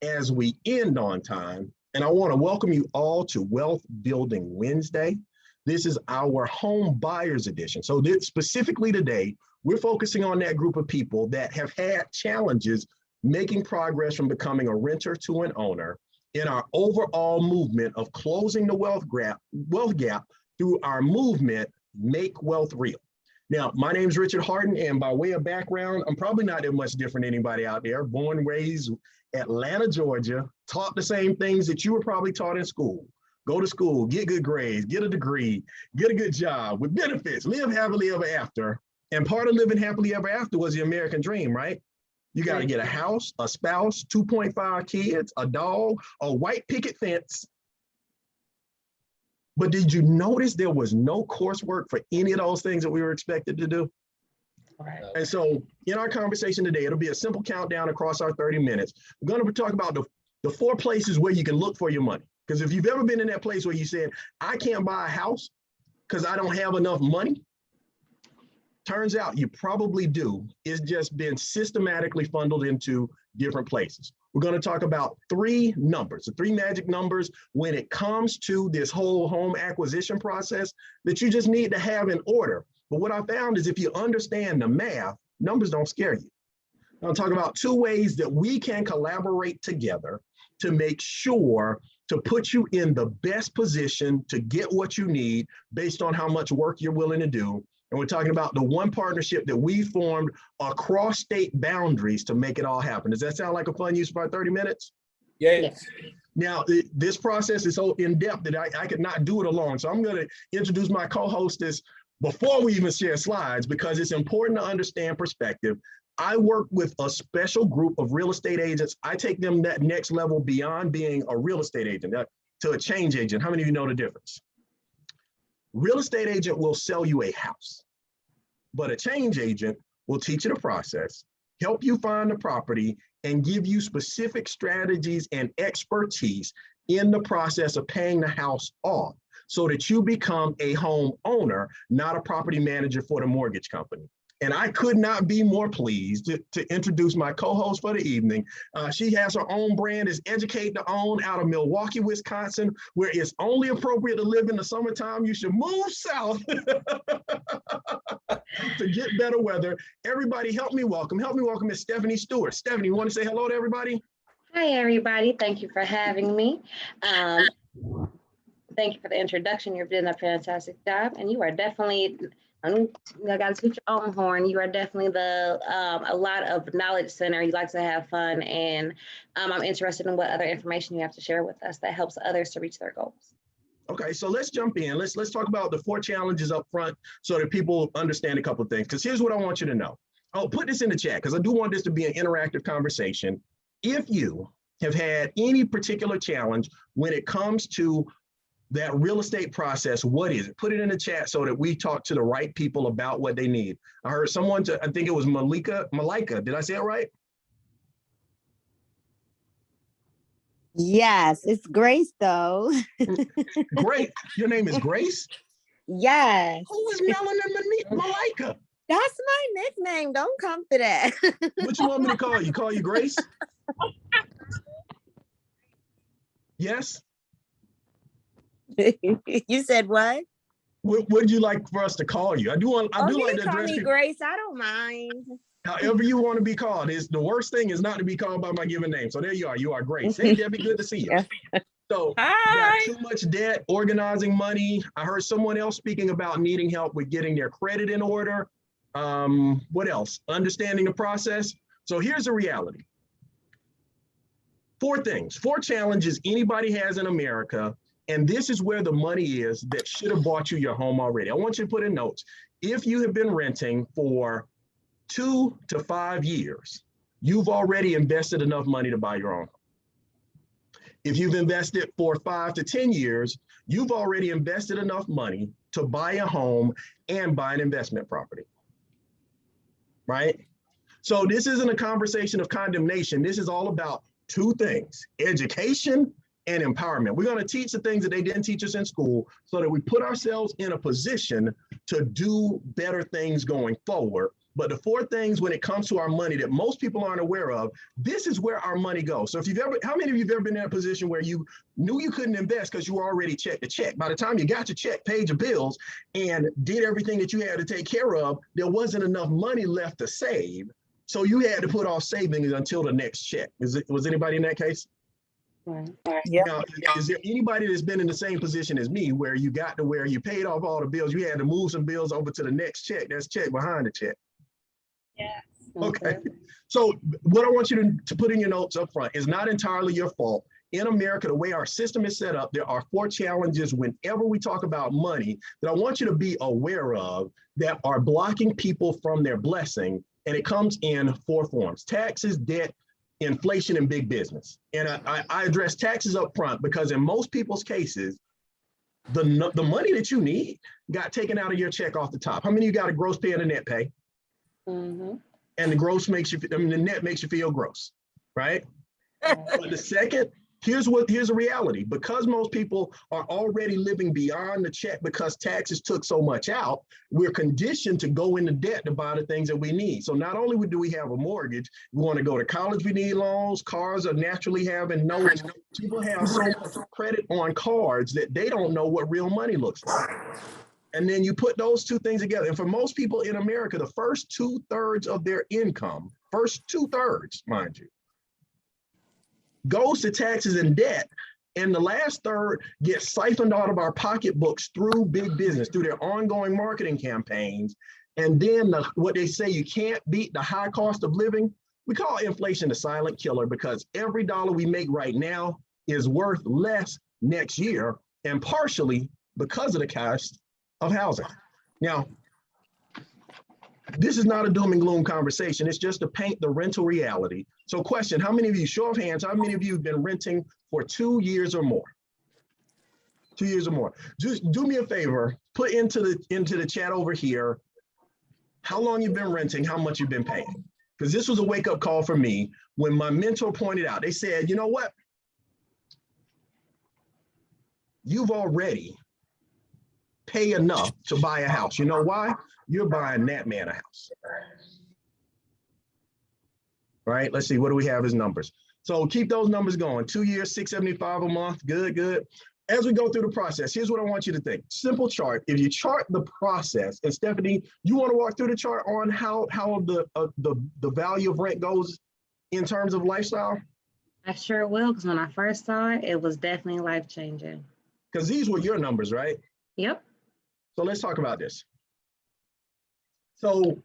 as we end on time. And I want to welcome you all to Wealth Building Wednesday. This is our home buyers edition. So specifically today, we're focusing on that group of people that have had challenges making progress from becoming a renter to an owner in our overall movement of closing the wealth gap through our movement, Make Wealth Real. Now, my name is Richard Hardon, and by way of background, I'm probably not that much different than anybody out there. Born, raised Atlanta, Georgia, taught the same things that you were probably taught in school. Go to school, get good grades, get a degree, get a good job with benefits, live happily ever after. And part of living happily ever after was the American dream, right? You got to get a house, a spouse, 2.5 kids, a dog, a white picket fence. But did you notice there was no coursework for any of those things that we were expected to do? Right. And so in our conversation today, it'll be a simple countdown across our 30 minutes. We're going to talk about the 4 places where you can look for your money. Because if you've ever been in that place where you said, I can't buy a house because I don't have enough money, turns out you probably do. It's just been systematically funneled into different places. We're going to talk about 3 numbers, the 3 magic numbers when it comes to this whole home acquisition process that you just need to have in order. But what I found is if you understand the math, numbers don't scare you. I'll talk about 2 ways that we can collaborate together to make sure to put you in the best position to get what you need based on how much work you're willing to do. And we're talking about the one partnership that we formed across state boundaries to make it all happen. Does that sound like a fun use of our 30 minutes? Yes. Now, this process is so in-depth that I could not do it alone. So I'm going to introduce my co-hostess before we even share slides, because it's important to understand perspective. I work with a special group of real estate agents. I take them that next level beyond being a real estate agent to a change agent. How many of you know the difference? Real estate agent will sell you a house, but a change agent will teach you the process, help you find the property, and give you specific strategies and expertise in the process of paying the house off so that you become a home owner, not a property manager for the mortgage company. And I could not be more pleased to introduce my co-host for the evening. She has her own brand, is Educate to Own, out of Milwaukee, Wisconsin, where it's only appropriate to live in the summertime. You should move south to get better weather. Everybody help me welcome Miss Stephanie Stewart. Stephanie, you want to say hello to everybody? Hi, everybody. Thank you for having me. Thank you for the introduction. You've done a fantastic job, and you are definitely, I got to toot your own horn. You are definitely a lot of knowledge center. You like to have fun, and I'm interested in what other information you have to share with us that helps others to reach their goals. Okay, so let's jump in. Let's talk about the 4 challenges up front so that people understand a couple of things. Because here's what I want you to know. I'll put this in the chat because I do want this to be an interactive conversation. If you have had any particular challenge when it comes to that real estate process, what is it? Put it in the chat so that we talk to the right people about what they need. I heard someone, I think it was Malika. Did I say it right? Yes, it's Grace though. Great. Your name is Grace? Yes. Who is Melanin Malika? That's my nickname. Don't come for that. What you want me to call you? Call you Grace? Yes? You said what? What would you like for us to call you? I do like to call address me people. Grace. I don't mind. However you want to be called. Is the worst thing is not to be called by my given name. So there you are. You are Grace. Hey, Debbie, good to see you. So got too much debt, organizing money. I heard someone else speaking about needing help with getting their credit in order. What else? Understanding the process. So here's the reality. 4 things, 4 challenges anybody has in America. And this is where the money is that should have bought you your home already. I want you to put in notes. If you have been renting for 2 to 5 years, you've already invested enough money to buy your own. If you've invested for 5 to 10 years, you've already invested enough money to buy a home and buy an investment property, right? So this isn't a conversation of condemnation. This is all about 2 things, education and empowerment. We're going to teach the things that they didn't teach us in school so that we put ourselves in a position to do better things going forward But the four things when it comes to our money that most people aren't aware of, this is where our money goes. So if you've ever, how many of you have ever been in a position where you knew you couldn't invest because you already checked the check? By the time you got your check, paid your bills, and did everything that you had to take care of, there wasn't enough money left to save. So you had to put off savings until the next check. Was anybody in that case? Right. Yeah. Now, is there anybody that's been in the same position as me where you got to where you paid off all the bills, you had to move some bills over to the next check, that's check behind the check? Yes. Okay. So what I want you to put in your notes up front is not entirely your fault. In America, the way our system is set up, there are four challenges whenever we talk about money that I want you to be aware of that are blocking people from their blessing. And it comes in four forms: taxes, debt, inflation, and big business. And I address taxes up front because in most people's cases, the money that you need got taken out of your check off the top. How many of you got a gross pay and a net pay? Mm-hmm. And the gross makes you, I mean, the net makes you feel gross, right? But the second, here's a reality. Because most people are already living beyond the check because taxes took so much out, we're conditioned to go into debt to buy the things that we need. So not only do we have a mortgage, we want to go to college, we need loans, cars are naturally having notes. People have so much credit on cards that they don't know what real money looks like. And then you put those two things together. And for most people in America, the first 2/3 of their income, first 2/3, mind you, goes to taxes and debt. And the last third gets siphoned out of our pocketbooks through big business, through their ongoing marketing campaigns. And then what they say, you can't beat the high cost of living. We call inflation the silent killer because every dollar we make right now is worth less next year, and partially because of the cost of housing. Now, this is not a doom and gloom conversation. It's just to paint the rental reality. So question, how many of you, show of hands, how many of you have been renting for 2 years or more? 2 years or more. Just do me a favor, put into the chat over here, how long you've been renting, how much you've been paying. Because this was a wake up call for me when my mentor pointed out, they said, you know what? You've already pay enough to buy a house. You know why? You're buying that man a house. All right, let's see, what do we have as numbers? So keep those numbers going. 2 years, $675 a month, good, good. As we go through the process, here's what I want you to think. Simple chart. If you chart the process, and Stephanie, you want to walk through the chart on how the value of rent goes in terms of lifestyle? I sure will, because when I first saw it, it was definitely life-changing. Because these were your numbers, right? Yep. So let's talk about this. So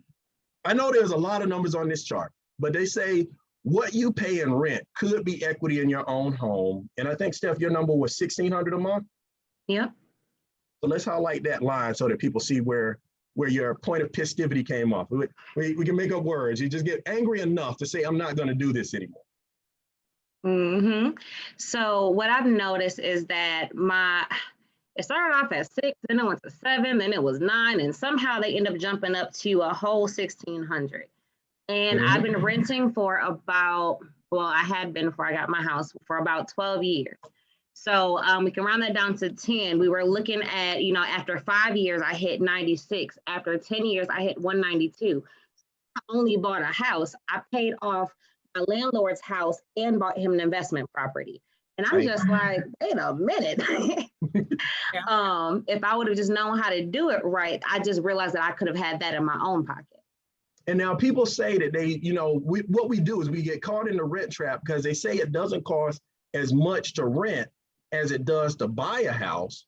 I know there's a lot of numbers on this chart, but they say what you pay in rent could be equity in your own home. And I think, Steph, your number was $1,600 a month. Yep. So let's highlight that line so that people see where your point of festivity came off. We can make up words. You just get angry enough to say, I'm not going to do this anymore. Mm-hmm. So what I've noticed is that it started off at 6, then it went to 7, then it was 9, and somehow they end up jumping up to a whole 1,600. And I've been renting for I had been before I got my house for about 12 years. So we can round that down to 10. We were looking at, after 5 years, I hit 96. After 10 years, I hit 192. I only bought a house. I paid off my landlord's house and bought him an investment property. And I'm just like, wait a minute. If I would have just known how to do it right, I just realized that I could have had that in my own pocket. And now people say that what we do is we get caught in the rent trap because they say it doesn't cost as much to rent as it does to buy a house.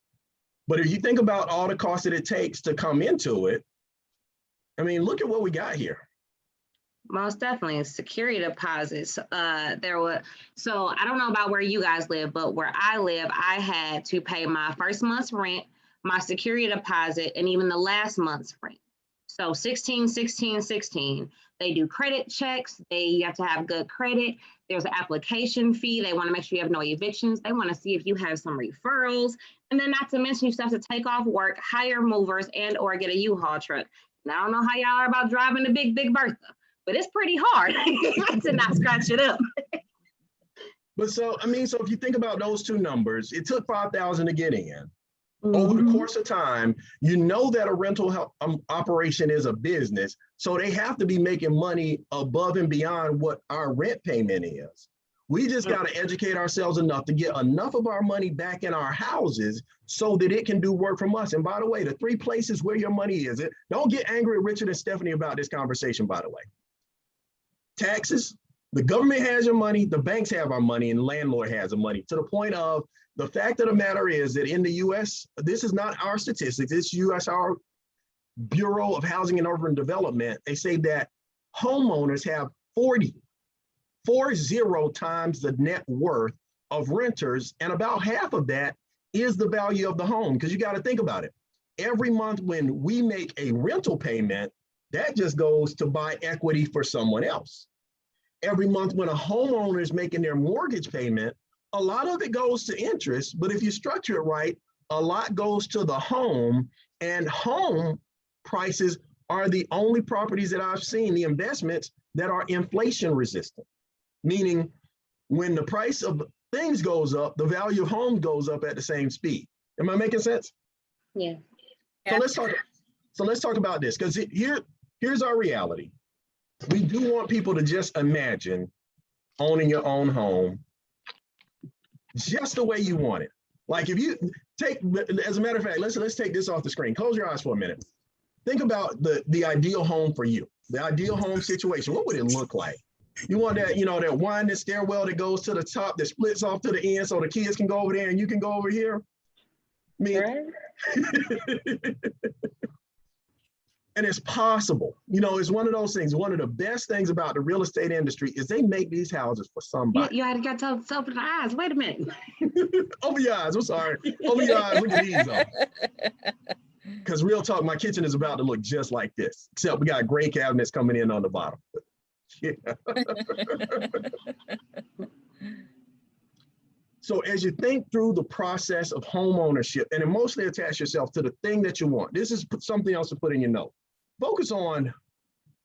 But if you think about all the costs that it takes to come into it, I mean, look at what we got here. Most definitely, security deposits. So I don't know about where you guys live, but where I live, I had to pay my first month's rent, my security deposit, and even the last month's rent. So 16, 16, 16. They do credit checks. You have to have good credit. There's an application fee. They want to make sure you have no evictions. They want to see if you have some referrals. And then not to mention you still have to take off work, hire movers, and or get a U-Haul truck. And I don't know how y'all are about driving the Big Bertha, but it's pretty hard to not scratch it up. But so if you think about those two numbers, it took $5,000 to get in. over the Mhm. course of time, you know that a rental operation is a business. So they have to be making money above and beyond what our rent payment is. We just got to educate ourselves enough to get enough of our money back in our houses so that it can do work from us. And by the way, the three places where your money is, don't get angry at Richard and Stephanie about this conversation, by the way. Taxes, the government has your money, the banks have our money, and the landlord has the money, to the point of the fact of the matter is that in the US, this is not our statistics, it's our Bureau of Housing and Urban Development. They say that homeowners have 40 times the net worth of renters, and about half of that is the value of the home. Because you got to think about it. Every month when we make a rental payment, that just goes to buy equity for someone else. Every month when a homeowner is making their mortgage payment, a lot of it goes to interest, but if you structure it right, a lot goes to the home, and home prices are the only properties that I've seen, the investments that are inflation resistant, meaning when the price of things goes up, the value of homes goes up at the same speed. Am I making sense? Yeah. So let's talk about this, because here's our reality. We do want people to just imagine owning your own home just the way you want it. Like if you take, as a matter of fact, let's take this off the screen. Close your eyes for a minute. Think about the ideal home for you, the ideal home situation. What would it look like? You want that, that winding stairwell that goes to the top, that splits off to the end so the kids can go over there and you can go over here? I mean, Right. and it's possible. It's one of those things. One of the best things about the real estate industry is they make these houses for somebody. You got to open the eyes. Wait a minute. Open your eyes. I'm sorry. Open your eyes. Look at these though. Because real talk, my kitchen is about to look just like this, except we got gray cabinets coming in on the bottom. Yeah. So as you think through the process of home ownership and emotionally attach yourself to the thing that you want, this is something else to put in your note. Focus on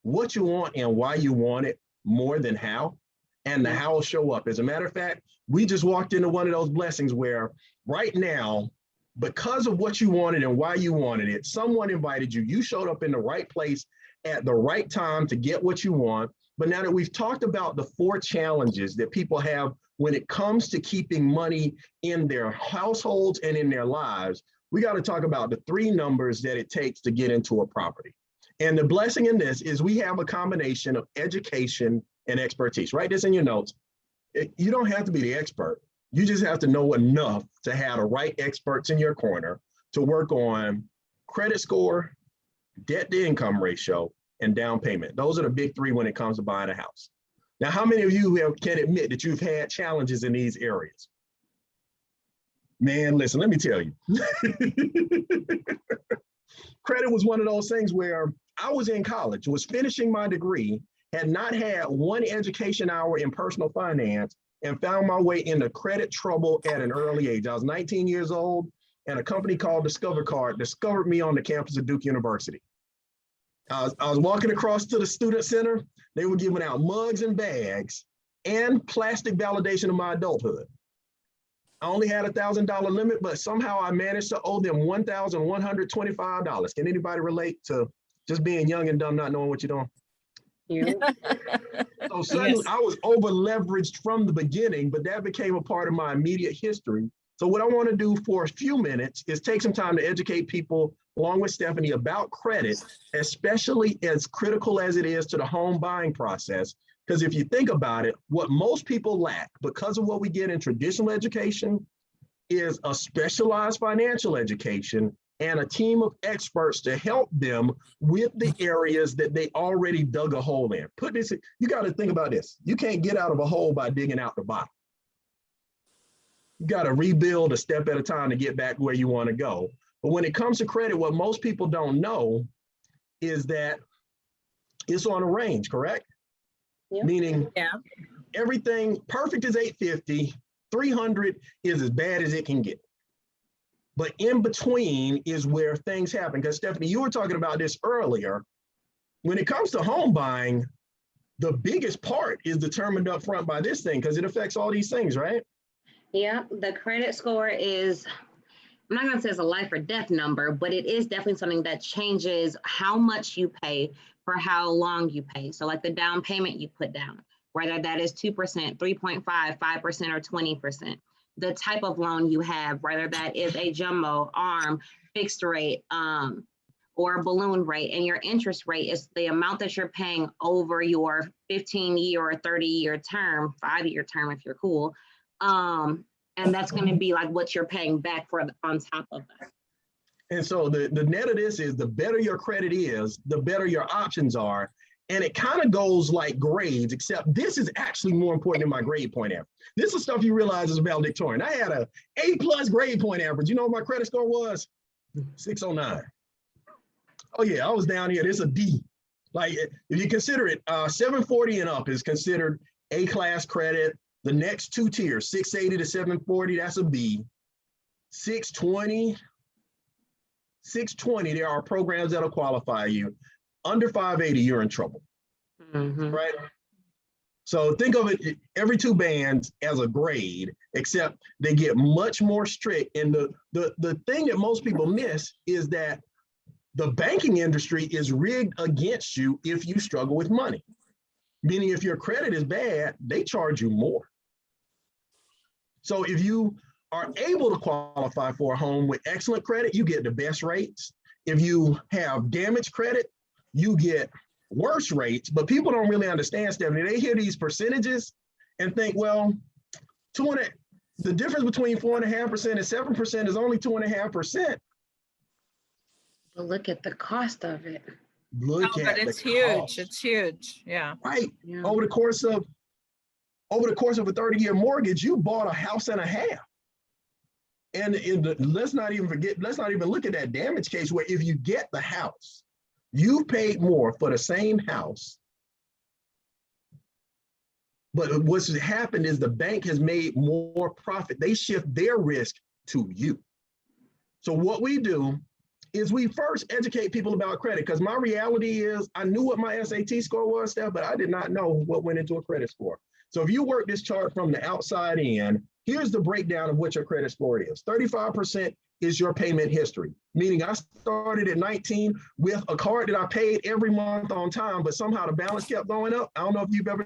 what you want and why you want it more than how, and the how will show up. As a matter of fact, we just walked into one of those blessings where right now, because of what you wanted and why you wanted it, someone invited you, you showed up in the right place at the right time to get what you want. But now that we've talked about the 4 challenges that people have when it comes to keeping money in their households and in their lives, we got to talk about the 3 numbers that it takes to get into a property. And the blessing in this is we have a combination of education and expertise. Write this in your notes. You don't have to be the expert. You just have to know enough to have the right experts in your corner to work on credit score, debt to income ratio, and down payment. Those are the big 3 when it comes to buying a house. Now, how many of you can admit that you've had challenges in these areas? Man, listen, let me tell you. Credit was one of those things where I was in college, was finishing my degree, had not had one education hour in personal finance, and found my way into credit trouble at an early age. I was 19 years old, and a company called Discover Card discovered me on the campus of Duke University. I was walking across to the student center. They were giving out mugs and bags and plastic validation of my adulthood. I only had a $1,000 limit, but somehow I managed to owe them $1,125. Can anybody relate to just being young and dumb, not knowing what you're doing? Yeah. So suddenly Yes. I was over leveraged from the beginning, but that became a part of my immediate history. So what I want to do for a few minutes is take some time to educate people along with Stephanie about credit, especially as critical as it is to the home buying process. Because if you think about it, what most people lack because of what we get in traditional education is a specialized financial education and a team of experts to help them with the areas that they already dug a hole in. You got to think about this. You can't get out of a hole by digging out the bottom. You got to rebuild a step at a time to get back where you want to go. But when it comes to credit, what most people don't know is that it's on a range, correct? Yeah. Meaning Yeah. everything perfect is 850, 300 is as bad as it can get. But in between is where things happen. Because Stephanie, you were talking about this earlier. When it comes to home buying, the biggest part is determined up front by this thing because it affects all these things, right? Yeah, the credit score is I'm not gonna say it's a life or death number, but it is definitely something that changes how much you pay for how long you pay. So like the down payment you put down, whether that is 2%, 3.5, 5%, or 20%. The type of loan you have, whether that is a jumbo, arm, fixed rate, or a balloon rate, and your interest rate is the amount that you're paying over your 15-year or 30-year term, 5-year term if you're cool. And that's going to be like what you're paying back for on top of that. And so the net of this is the better your credit is, the better your options are. And it kind of goes like grades, except this is actually more important than my grade point average. This is stuff you realize is valedictorian. I had a A+ grade point average. You know what my credit score was? 609. Oh yeah, I was down here. It's a D. Like if you consider it, 740 and up is considered A-class credit. The next two tiers, 680 to 740, that's a B. 620, there are programs that'll qualify you. Under 580, you're in trouble, right? So think of it, every two bands as a grade, except they get much more strict. And the thing that most people miss is that the banking industry is rigged against you if you struggle with money. Meaning if your credit is bad, they charge you more. So if you are able to qualify for a home with excellent credit, you get the best rates. If you have damaged credit, you get worse rates. But people don't really understand, Stephanie. They hear these percentages and think, well, the difference between 4.5% and 7% is only 2.5%. But look at the cost of it. Look at it's the huge. cost. It's huge. Yeah. Right. Yeah. Over the course of a 30-year mortgage, you bought a house and a half. And let's not even look at that damage case where if you get the house, you paid more for the same house. But what's happened is the bank has made more profit. They shift their risk to you. So what we do is we first educate people about credit, because my reality is I knew what my SAT score was, Steph, but I did not know what went into a credit score. So if you work this chart from the outside in, here's the breakdown of what your credit score is. 35% is your payment history, meaning I started at 19 with a card that I paid every month on time, but somehow the balance kept going up. I don't know if you've ever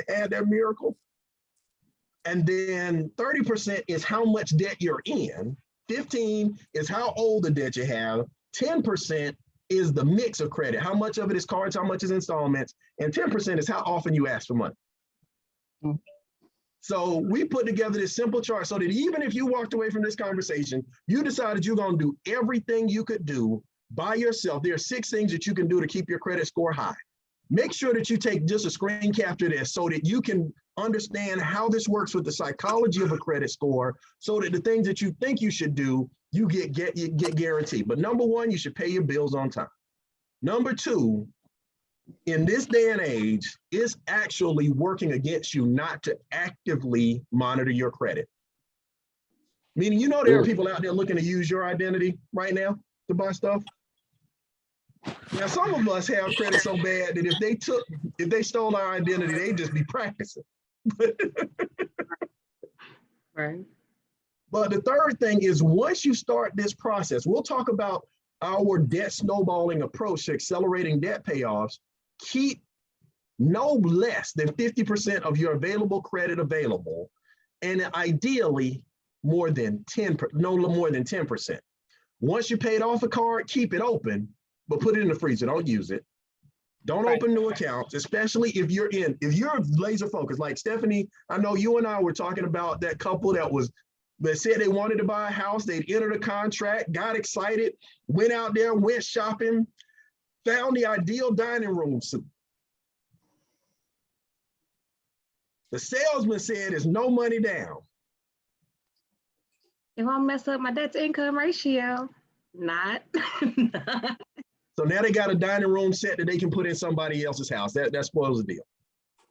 had that miracle. And then 30% is how much debt you're in. 15 is how old the debt you have. 10% is the mix of credit. How much of it is cards, how much is installments, and 10% is how often you ask for money. So we put together this simple chart so that even if you walked away from this conversation, you decided you're going to do everything you could do by yourself. There are 6 things that you can do to keep your credit score high. Make sure that you take just a screen capture of this so that you can understand how this works with the psychology of a credit score, so that the things that you think you should do, you get guaranteed. But number 1, you should pay your bills on time. Number 2, in this day and age, it's actually working against you not to actively monitor your credit. Meaning, there are people out there looking to use your identity right now to buy stuff. Now, some of us have credit so bad that if they stole our identity, they'd just be practicing. Right. But the third thing is, once you start this process, we'll talk about our debt snowballing approach to accelerating debt payoffs. Keep no less than 50% of your available credit available, and ideally no more than 10%. Once you paid off a card, keep it open, but put it in the freezer. Don't use it. Don't open new accounts, especially if you're laser focused. Like Stephanie, I know you and I were talking about that couple that said they wanted to buy a house. They'd entered a contract, got excited, went out there, went shopping, found the ideal dining room suite. The salesman said there's no money down. If I mess up my debt to income ratio, not. So now they got a dining room set that they can put in somebody else's house. That spoils the deal.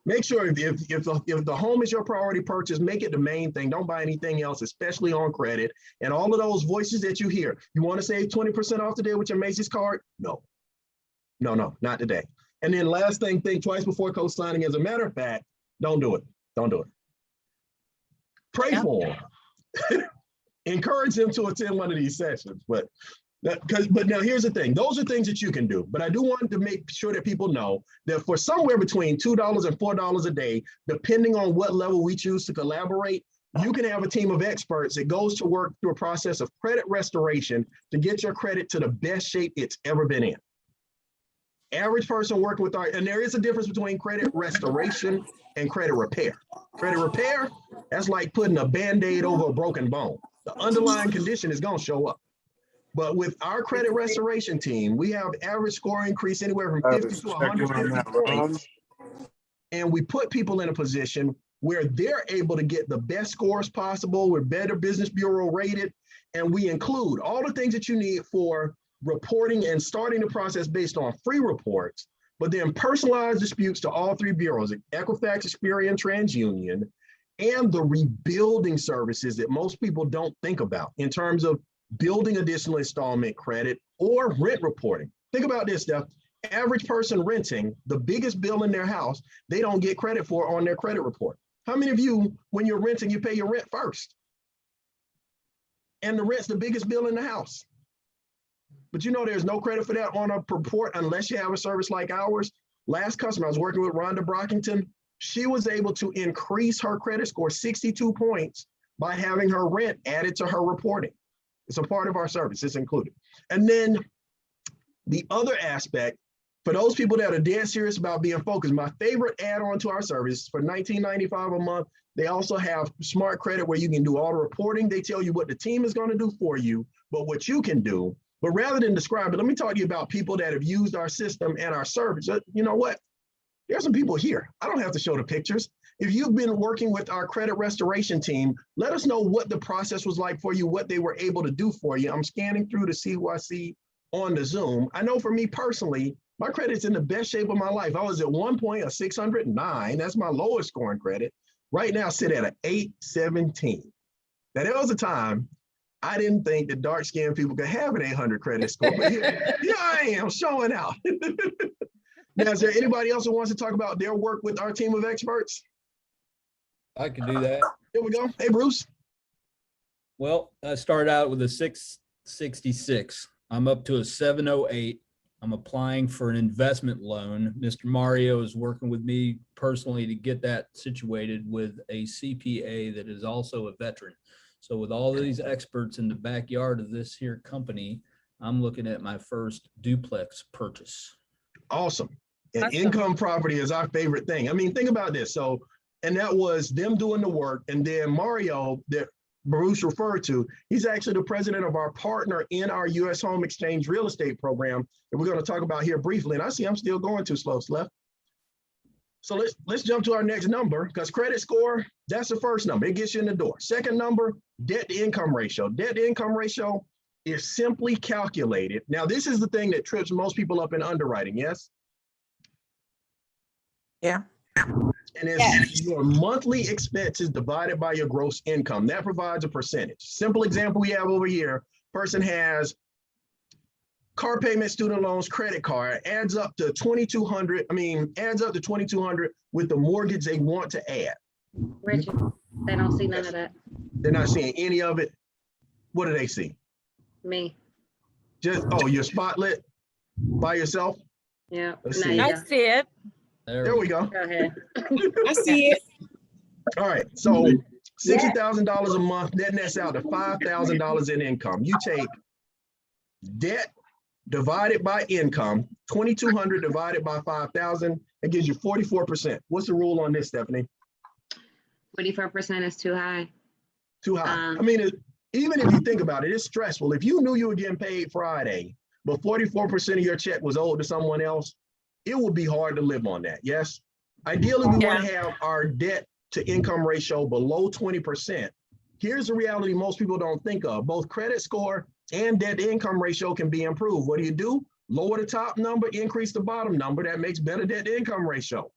Make sure if the home is your priority purchase, make it the main thing. Don't buy anything else, especially on credit. And all of those voices that you hear, you want to save 20% off today with your Macy's card? No, not today. And then last thing, think twice before co-signing. As a matter of fact, don't do it. Don't do it. Pray for them. Encourage them to attend one of these sessions. But now here's the thing. Those are things that you can do. But I do want to make sure that people know that for somewhere between $2 and $4 a day, depending on what level we choose to collaborate, you can have a team of experts that goes to work through a process of credit restoration to get your credit to the best shape it's ever been in. Average person working with and there is a difference between credit restoration and credit repair. Credit repair, that's like putting a Band-Aid over a broken bone. The underlying condition is gonna show up. But with our credit restoration team, we have average score increase anywhere from 50 to 150 points. And we put people in a position where they're able to get the best scores possible. We're Better Business Bureau rated, and we include all the things that you need for reporting and starting the process based on free reports, but then personalized disputes to all three bureaus, Equifax, Experian, TransUnion, and the rebuilding services that most people don't think about in terms of building additional installment credit or rent reporting. Think about this, Steph. Average person renting the biggest bill in their house, they don't get credit for on their credit report. How many of you, when you're renting, you pay your rent first? And the rent's the biggest bill in the house. But you know there's no credit for that on a report unless you have a service like ours. Last customer, I was working with Rhonda Brockington. She was able to increase her credit score 62 points by having her rent added to her reporting. It's a part of our service, it's included. And then the other aspect, for those people that are dead serious about being focused, my favorite add-on to our service for $19.95 a month, they also have smart credit where you can do all the reporting. They tell you what the team is gonna do for you, but what you can do. But rather than describe it, let me talk to you about people that have used our system and our service. You know what? There's some people here. I don't have to show the pictures. If you've been working with our credit restoration team, let us know what the process was like for you, what they were able to do for you. I'm scanning through to see who I see on the Zoom. I know for me personally, my credit's in the best shape of my life. I was at one point a 609. That's my lowest scoring credit. Right now, I sit at an 817. Now, there was a time I didn't think that dark-skinned people could have an 800 credit score, but here I am showing out. Now, is there anybody else who wants to talk about their work with our team of experts? I can do that. Here we go. Hey, Bruce. Well, I started out with a 666. I'm up to a 708. I'm applying for an investment loan. Mr. Mario is working with me personally to get that situated with a CPA that is also a veteran. So with all these experts in the backyard of this here company, I'm looking at my first duplex purchase. Awesome. And income property is our favorite thing. I mean, think about this. So, and that was them doing the work. And then Mario, that Bruce referred to, he's actually the president of our partner in our U.S. Home Exchange real estate program that we're going to talk about here briefly. And I see I'm still going too slow, Steph. So let's jump to our next number, because credit score, that's the first number. It gets you in the door. Second number, debt to income ratio. Debt to income ratio is simply calculated. Now, this is the thing that trips most people up in underwriting, yes? Yeah. And it's your monthly expenses divided by your gross income. That provides a percentage. Simple example we have over here, person has car payment, student loans, credit card, adds up to $2,200 with the mortgage they want to add. Richard, they don't see none of that. They're not seeing any of it. What do they see? Me. Just, oh, you're spotlit by yourself? Yeah. Let's Now see. you I go. see it. There we go. Go ahead. I see it. All right, so $60,000 a month, that nets out to $5,000 in income. You take debt divided by income, 2,200 divided by 5,000, it gives you 44%. What's the rule on this, Stephanie? 44% is too high. Too high. I mean, even if you think about it, it's stressful. If you knew you were getting paid Friday, but 44% of your check was owed to someone else, it would be hard to live on that, yes? Ideally, we want to have our debt to income ratio below 20%. Here's the reality most people don't think of. Both credit score and debt to income ratio can be improved. What do? Lower the top number, increase the bottom number. That makes better debt to income ratio.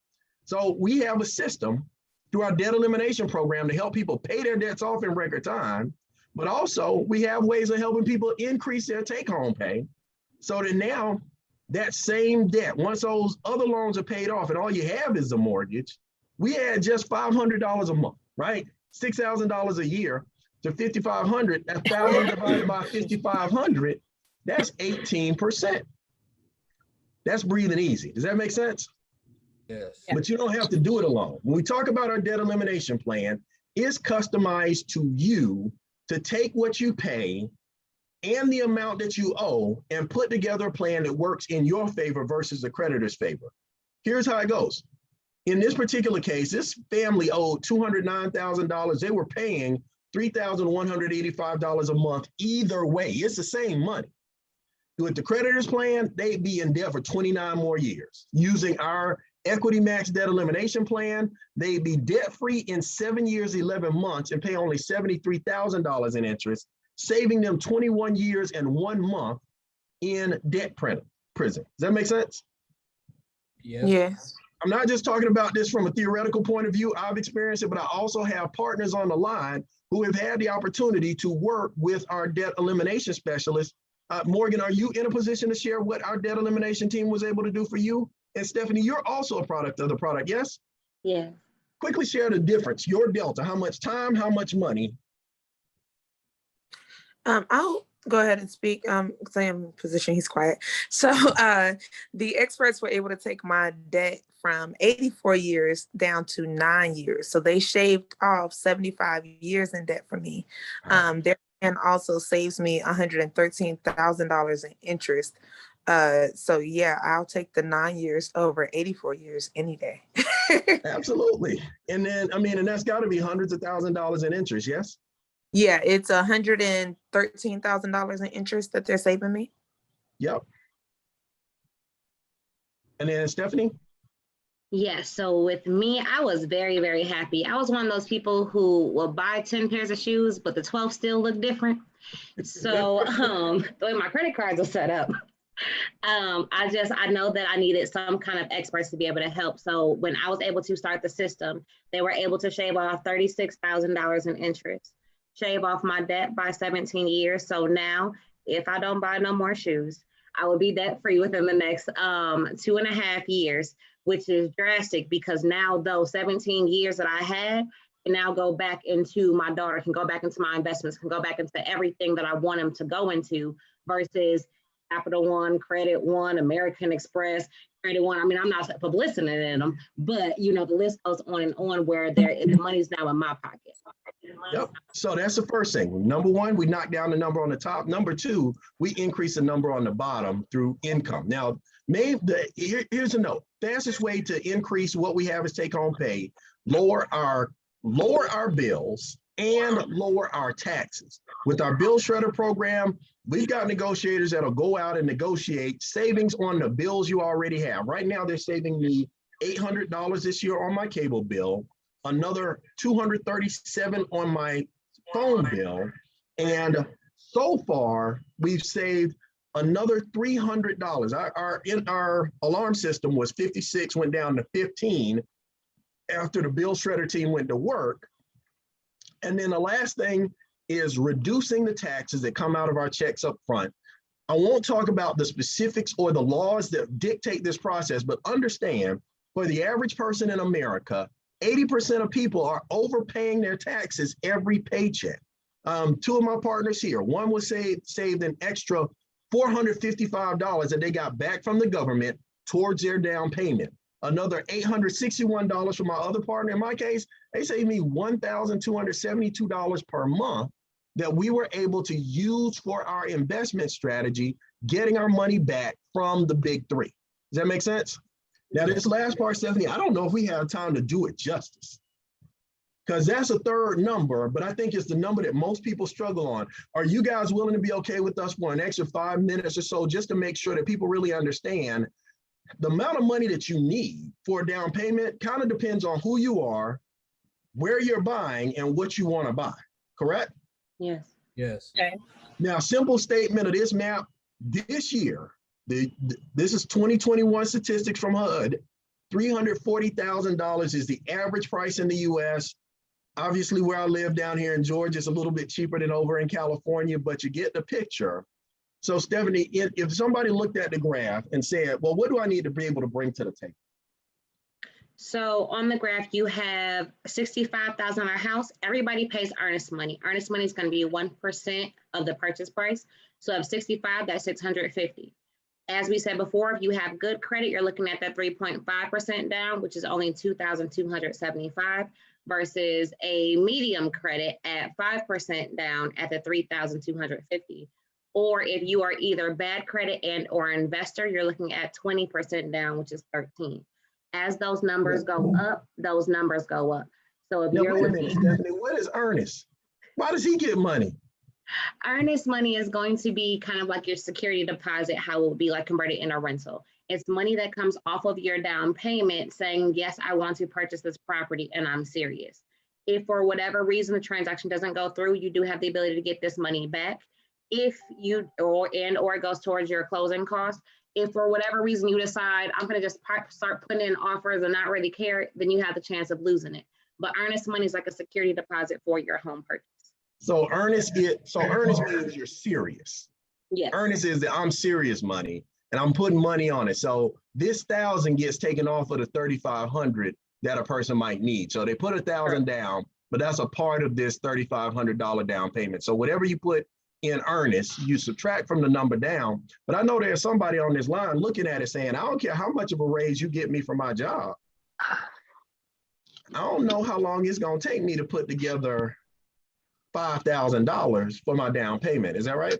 So we have a system through our debt elimination program to help people pay their debts off in record time. But also we have ways of helping people increase their take-home pay. So that now that same debt, once those other loans are paid off and all you have is the mortgage, we add just $500 a month, right? $6,000 a year. to 5,500, 1,000 divided by 5,500, that's 18%. That's breathing easy. Does that make sense? Yes. But you don't have to do it alone. When we talk about our debt elimination plan, it's customized to you to take what you pay and the amount that you owe and put together a plan that works in your favor versus the creditor's favor. Here's how it goes. In this particular case, this family owed $209,000. They were paying $3,185 a month either way. It's the same money. With the creditor's plan, they'd be in debt for 29 more years. Using our Equity Max Debt Elimination Plan, they'd be debt-free in 7 years, 11 months and pay only $73,000 in interest, saving them 21 years and 1 month in debt prison. Does that make sense? Yes. Yes. I'm not just talking about this from a theoretical point of view. I've experienced it, but I also have partners on the line who have had the opportunity to work with our debt elimination specialist. Morgan, are you in a position to share what our debt elimination team was able to do for you? And Stephanie, you're also a product of the product, yes? Yes. Quickly share the difference, your delta, how much time, how much money. I'll go ahead and speak because I am in position. He's quiet. So the experts were able to take my debt from 84 years down to 9 years. So they shaved off 75 years in debt for me. Their plan also saves me $113,000 in interest. So yeah, I'll take the 9 years over 84 years any day. Absolutely. And then, I mean, and that's got to be hundreds of $1,000s in interest, yes? Yeah, it's $113,000 in interest that they're saving me. Yep. And then Stephanie? Yes. So with me, I was very, very happy. I was one of those people who will buy 10 pairs of shoes, but the 12 still look different. So the way my credit cards are set up, I know that I needed some kind of experts to be able to help. So when I was able to start the system, they were able to shave off $36,000 in interest, shave off my debt by 17 years. So now if I don't buy no more shoes, I will be debt free within the next 2.5 years, which is drastic because now those 17 years that I had can now go back into my daughter, can go back into my investments, can go back into everything that I want them to go into versus Capital One, Credit One, American Express, Credit One. I mean, I'm not publicity in them, but you know, the list goes on and on where the money's now in my pocket. Yep. So that's the first thing. Number one, we knock down the number on the top. Number two, we increase the number on the bottom through income. Now, here's a note. Fastest way to increase what we have is take home pay, lower our bills and lower our taxes. With our bill shredder program, we've got negotiators that'll go out and negotiate savings on the bills you already have. Right now, they're saving me $800 this year on my cable bill, another $237 on my phone bill. And so far, we've saved another $300. Our alarm system was 56, went down to 15 after the bill shredder team went to work. And then the last thing is reducing the taxes that come out of our checks up front. I won't talk about the specifics or the laws that dictate this process, but understand for the average person in America, 80% of people are overpaying their taxes every paycheck. Two of my partners here, one was saved an extra $455 that they got back from the government towards their down payment. Another $861 from my other partner. In my case, they saved me $1,272 per month that we were able to use for our investment strategy, getting our money back from the big three. Does that make sense? Now, this last part, Stephanie, I don't know if we have time to do it justice because that's a third number, but I think it's the number that most people struggle on. Are you guys willing to be okay with us for an extra 5 minutes or so just to make sure that people really understand the amount of money that you need for a down payment kind of depends on who you are, where you're buying, and what you want to buy, correct? Yes. Yes. Okay. Now, simple statement of this map, this year, this is 2021 statistics from HUD, $340,000 is the average price in the US. Obviously, where I live down here in Georgia, it's a little bit cheaper than over in California, but you get the picture. So Stephanie, if somebody looked at the graph and said, well, what do I need to be able to bring to the table? So on the graph, you have $65,000 on our house. Everybody pays earnest money. Earnest money is going to be 1% of the purchase price. So of 65, that's 650. As we said before, if you have good credit, you're looking at that 3.5% down, which is only 2,275 versus a medium credit at 5% down at the 3,250. Or if you are either bad credit and or investor, you're looking at 20% down, which is 13. As those numbers go up, those numbers go up. So if Now, you're wait a minute, looking, Stephanie, what is Ernest? Why does he get money? earnest money is going to be kind of like your security deposit, how it will be like converted in a rental. It's money that comes off of your down payment saying, yes, I want to purchase this property and I'm serious. If for whatever reason the transaction doesn't go through, you do have the ability to get this money back. If you, or it goes towards your closing costs. If for whatever reason you decide, I'm going to just start putting in offers and not really care, then you have the chance of losing it. But earnest money is like a security deposit for your home purchase. So earnest means you're serious. Yes. Earnest is that I'm serious money and I'm putting money on it. So this 1,000 gets taken off of the 3,500 that a person might need. So they put 1,000 down, but that's a part of this $3,500 down payment. So whatever you put in earnest, you subtract from the number down. But I know there's somebody on this line looking at it saying, I don't care how much of a raise you get me for my job. I don't know how long it's going to take me to put together $5,000 for my down payment. Is that right?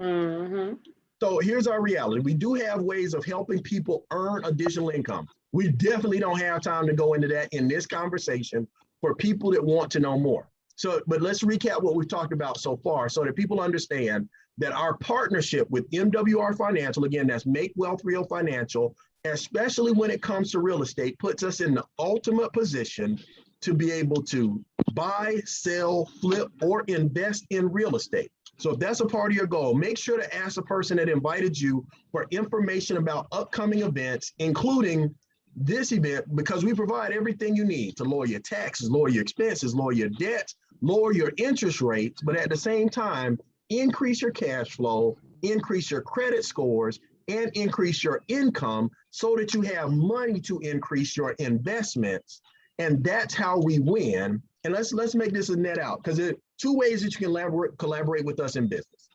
Mm-hmm. So here's our reality. We do have ways of helping people earn additional income. We definitely don't have time to go into that in this conversation for people that want to know more. So, but let's recap what we've talked about so far so that people understand that our partnership with MWR Financial, again, that's Make Wealth Real Financial, especially when it comes to real estate, puts us in the ultimate position to be able to buy, sell, flip, or invest in real estate. So if that's a part of your goal, make sure to ask the person that invited you for information about upcoming events, including this event, because we provide everything you need to lower your taxes, lower your expenses, lower your debts, lower your interest rates, but at the same time, increase your cash flow, increase your credit scores, and increase your income so that you have money to increase your investments. And that's how we win. And let's make this a net out, because there are two ways that you can collaborate with us in business.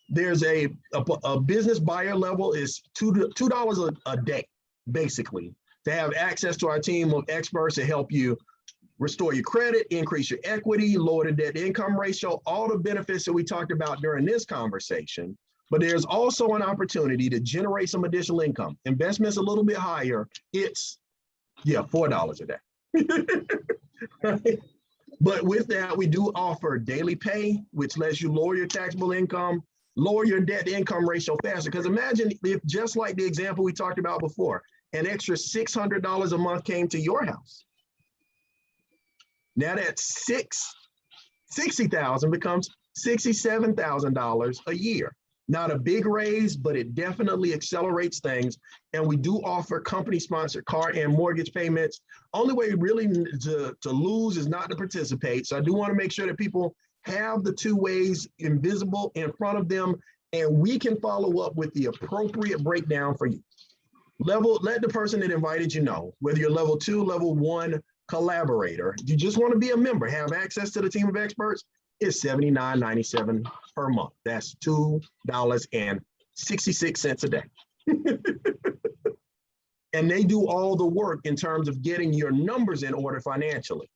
There's a business buyer level is $2 a day, basically, to have access to our team of experts to help you restore your credit, increase your equity, lower the debt to income ratio, all the benefits that we talked about during this conversation. But there's also an opportunity to generate some additional income. Investments a little bit higher. It's, $4 a day. Right? But with that, we do offer daily pay, which lets you lower your taxable income, lower your debt to income ratio faster. Because imagine if, just like the example we talked about before, an extra $600 a month came to your house. Now that $60,000 becomes $67,000 a year. Not a big raise, but it definitely accelerates things. And we do offer company-sponsored car and mortgage payments. Only way really to lose is not to participate. So I do want to make sure that people have the two ways invisible in front of them, and we can follow up with the appropriate breakdown for you. Let the person that invited you know, whether you're level 2, level 1 collaborator, you just want to be a member, have access to the team of experts, it's $79.97 per month. That's $2.66 a day. And they do all the work in terms of getting your numbers in order financially.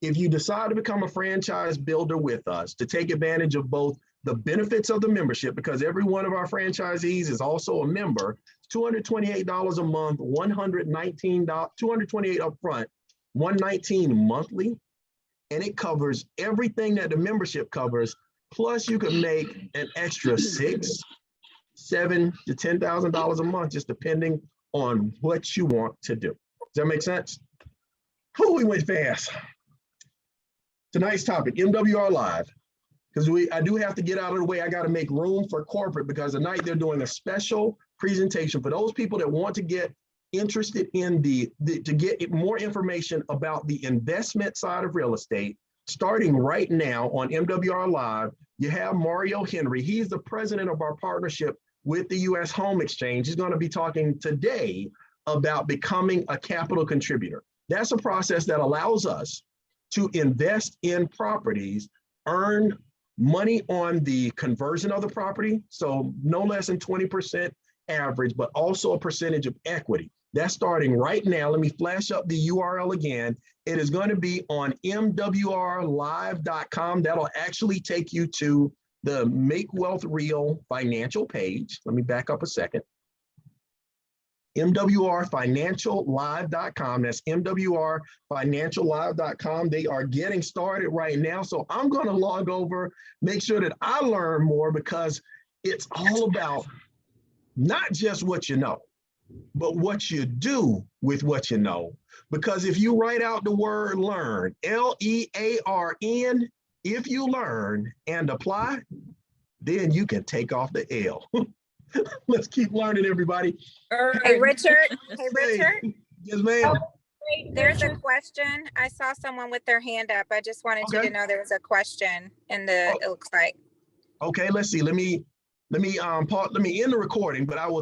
If you decide to become a franchise builder with us to take advantage of both the benefits of the membership, because every one of our franchisees is also a member, $228 a month, $228 upfront, $119 monthly, and it covers everything that the membership covers. Plus, you can make an extra $6,000, $7,000 to $10,000 a month, just depending on what you want to do. Does that make sense? Oh, we went fast. Tonight's topic, MWR Live, because I do have to get out of the way. I got to make room for corporate, because tonight they're doing a special presentation for those people that want to get interested in to get more information about the investment side of real estate. Starting right now on MWR Live, you have Mario Henry. He's the president of our partnership with the U.S. Home Exchange. He's going to be talking today about becoming a capital contributor. That's a process that allows us to invest in properties, earn money on the conversion of the property, so no less than 20% average, but also a percentage of equity. That's starting right now. Let me flash up the URL again. It is going to be on mwrlive.com. That'll actually take you to the Make Wealth Real financial page. Let me back up a second. mwrfinanciallive.com. That's mwrfinanciallive.com. They are getting started right now. So I'm going to log over, make sure that I learn more, because it's all about not just what you know, but what you do with what you know. Because if you write out the word learn, L-E-A-R-N, if you learn and apply, then you can take off the L. Let's keep learning, everybody. Hey, Richard. Hey, Richard. Yes, ma'am. There's a question. I saw someone with their hand up. I just wanted you Okay. to know there was a question in the, Oh. it looks like. Okay, let's see. Let me end the recording, but I will